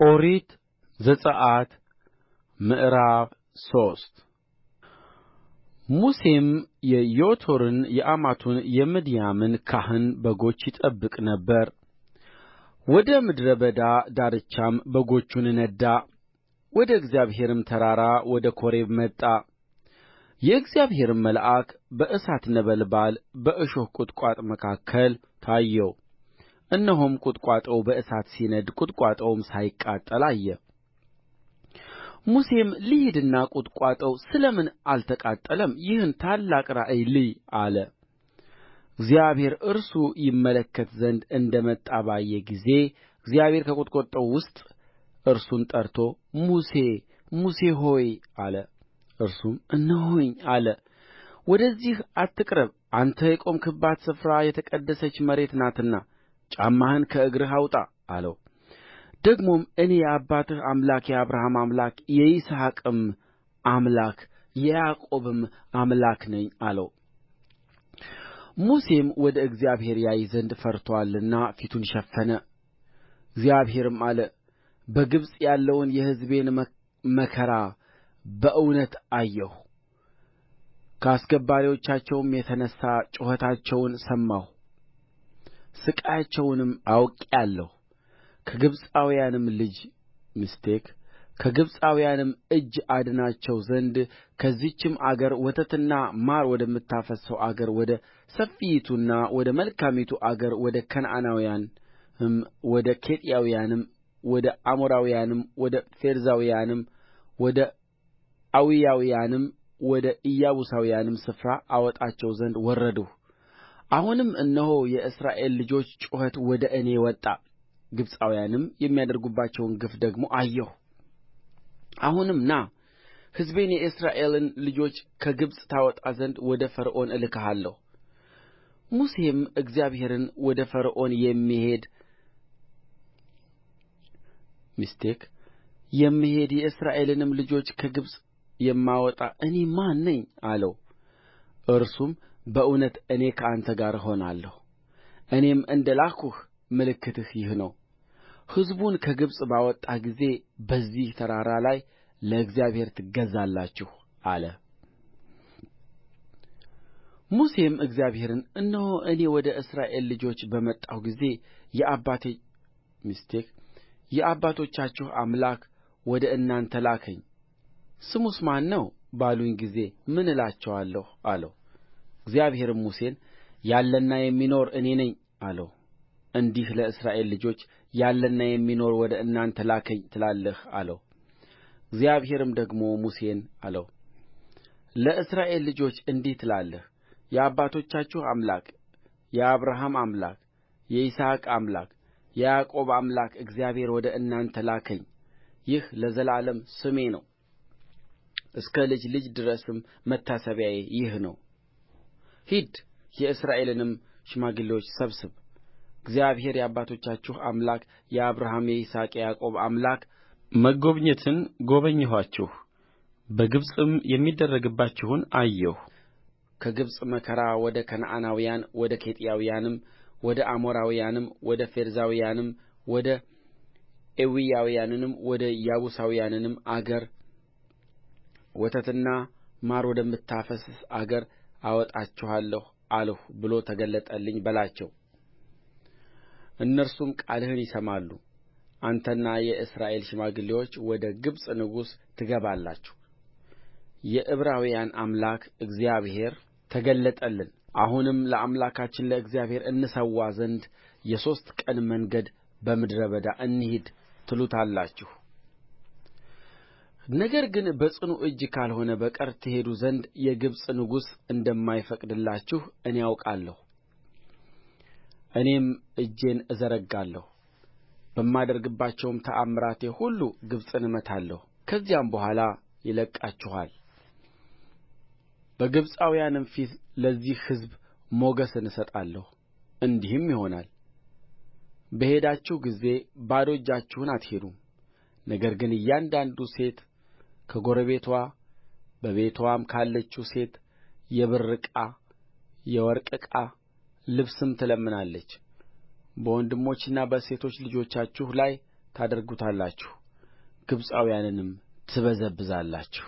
ኦሪት ዘጽአት ምዕራፍ ሶስት ሙሴም የዮቶርን የአማቱን የምድያምን ካህን በጎች ይጠብቅ ነበር። ወደ ምድረ በዳ ዳርቻም በጎቹን ነዳ። ወደ እግዚአብሔርም ተራራ ወደ ኮሬብ መጣ። የእግዚአብሔርም መልአክ በእሳት ነበልባል በእሾህ ቍጥቋጦ መካከል ታየው። እነሆም ቍጥቋጦው በእሳት ሲነድድ ቍጥቋጦውም ሳይቃጠል አየ። ሙሴም ልሂድና ቍጥቋጦው ስለ ምን አልተቃጠለም ይህን ታላቅ ራእይ ልይ አለ። እግዚአብሔር እርሱ ይመለከት ዘንድ እንደ መጣ ባየ ጊዜ እግዚአብሔር ከቍጥቋጦው ውስጥ እርሱን ጠርቶ ሙሴ ሙሴ ሆይ አለ። እርሱም እነሆኝ አለ። ወደዚህ አትቅረብ፣ አንተ የቆምህባት ስፍራ የተቀደሰች መሬት ናትና ጫማህን ከእግርህ አውጣ አለው። ደግሞም እኔ የአባትህ አምላክ የአብርሃም አምላክ የይስሐቅም አምላክ የያዕቆብም አምላክ ነኝ አለው። ሙሴም ወደ እግዚአብሔር ያይ ዘንድ ፈርቶአልና ፊቱን ሸፈነ። እግዚአብሔርም አለ በግብፅ ያለውን የሕዝቤን መከራ በእውነት አየሁ፣ ከአስገባሪዎቻቸውም የተነሣ ጩኸታቸውን ሰማሁ፣ ሥቃያቸውንም አውቄአለሁ። ከግብፃውያንም እጅ አድናቸው ዘንድ ከዚህችም አገር ወተትና ማር ወደምታፈስሰው አገር ወደ ሰፊይቱና ወደ መልካሚቱ አገር ወደ ከነዓናውያንም ወደ ኬጢያውያንም ወደ አሞራውያንም ወደ ፌርዛውያንም ወደ ኤዊያውያንም ወደ ኢያቡሳውያንም ስፍራ አወጣቸው ዘንድ ወረድሁ። አሁንም እነሆ የእስራኤል ልጆች ጩኸት ወደ እኔ ወጣ፣ ግብፃውያንም የሚያደርጉባቸውን ግፍ ደግሞ አየሁ። አሁንም ና ሕዝቤን የእስራኤልን ልጆች ከግብፅ ታወጣ ዘንድ ወደ ፈርዖን እልክሃለሁ። ሙሴም እግዚአብሔርን ወደ ፈርዖን የምሄድ የእስራኤልንም ልጆች ከግብፅ የማወጣ እኔ ማን ነኝ አለው። እርሱም በእውነት እኔ ከአንተ ጋር እሆናለሁ፣ እኔም እንደ ላክሁህ ምልክትህ ይህ ነው። ሕዝቡን ከግብፅ ባወጣህ ጊዜ በዚህ ተራራ ላይ ለእግዚአብሔር ትገዛላችሁ አለ። ሙሴም እግዚአብሔርን እነሆ እኔ ወደ እስራኤል ልጆች በመጣሁ ጊዜ የአባቶቻችሁ አምላክ ወደ እናንተ ላከኝ፣ ስሙስ ማን ነው ባሉኝ ጊዜ ምን እላቸዋለሁ አለው። እግዚአብሔርም ሙሴን ያለና የሚኖር እኔ ነኝ አለው። እንዲህ ለእስራኤል ልጆች ያለና የሚኖር ወደ እናንተ ላከኝ ትላለህ አለው። እግዚአብሔርም ደግሞ ሙሴን አለው ለእስራኤል ልጆች እንዲህ ትላለህ የአባቶቻችሁ አምላክ የአብርሃም አምላክ የይስሐቅ አምላክ የያዕቆብ አምላክ እግዚአብሔር ወደ እናንተ ላከኝ። ይህ ለዘላለም ስሜ ነው፣ እስከ ልጅ ልጅ ድረስም መታሰቢያዬ ይህ ነው። ሂድ የእስራኤልንም ሽማግሌዎች ሰብስብ። እግዚአብሔር የአባቶቻችሁ አምላክ የአብርሃም የይስሐቅ የያዕቆብ አምላክ መጐብኘትን ጐበኘኋችሁ፣ በግብፅም የሚደረግባችሁን አየሁ። ከግብፅ መከራ ወደ ከነዓናውያን ወደ ኬጢያውያንም ወደ አሞራውያንም ወደ ፌርዛውያንም ወደ ኤዊያውያንም ወደ ያቡሳውያንም አገር ወተትና ማር ወደምታፈስስ አገር አወጣችኋለሁ አልሁ ብሎ ተገለጠልኝ በላቸው። እነርሱም ቃልህን ይሰማሉ። አንተና የእስራኤል ሽማግሌዎች ወደ ግብፅ ንጉሥ ትገባላችሁ። የዕብራውያን አምላክ እግዚአብሔር ተገለጠልን። አሁንም ለአምላካችን ለእግዚአብሔር እንሠዋ ዘንድ የሦስት ቀን መንገድ በምድረ በዳ እንሂድ ትሉታላችሁ። ነገር ግን በጽኑ እጅ ካልሆነ በቀር ትሄዱ ዘንድ የግብፅ ንጉሥ እንደማይፈቅድላችሁ እኔ አውቃለሁ። እኔም እጄን እዘረጋለሁ፣ በማደርግባቸውም ተአምራቴ ሁሉ ግብፅን እመታለሁ። ከዚያም በኋላ ይለቅቃችኋል። በግብፃውያንም ፊት ለዚህ ሕዝብ ሞገስን እሰጣለሁ። እንዲህም ይሆናል በሄዳችሁ ጊዜ ባዶ እጃችሁን አትሄዱም። ነገር ግን እያንዳንዲቱ ሴት ከጎረቤትዋ በቤትዋም ካለችው ሴት የብር ዕቃ የወርቅ ዕቃ ልብስም ትለምናለች። በወንድሞችና በሴቶች ልጆቻችሁ ላይ ታደርጉታላችሁ ግብፃውያንንም ትበዘብዛላችሁ